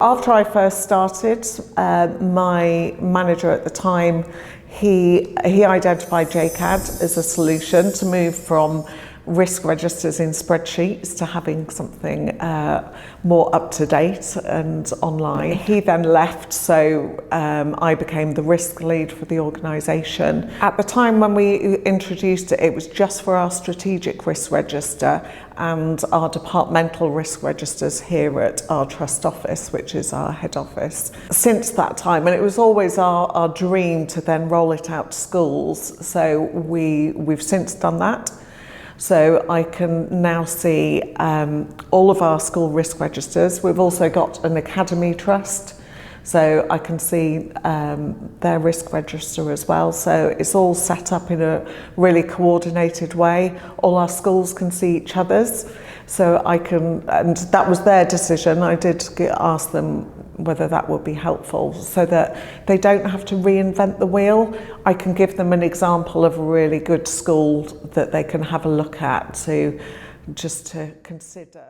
After I first started, my manager at the time, he identified JCAD as a solution to move from risk registers in spreadsheets to having something more up-to-date and online. He then left, so I became the risk lead for the organisation. At the time when we introduced it, it was just for our strategic risk register and our departmental risk registers here at our trust office, which is our head office. Since that time, and it was always our dream to then roll it out to schools, so we've since done that. So I can now see all of our school risk registers. We've also got an academy trust, so I can see their risk register as well. So it's all set up in a really coordinated way. All our schools can see each other's. So I can, and that was their decision. I did ask them whether that would be helpful so that they don't have to reinvent the wheel. I can give them an example of a really good school that they can have a look at just to consider.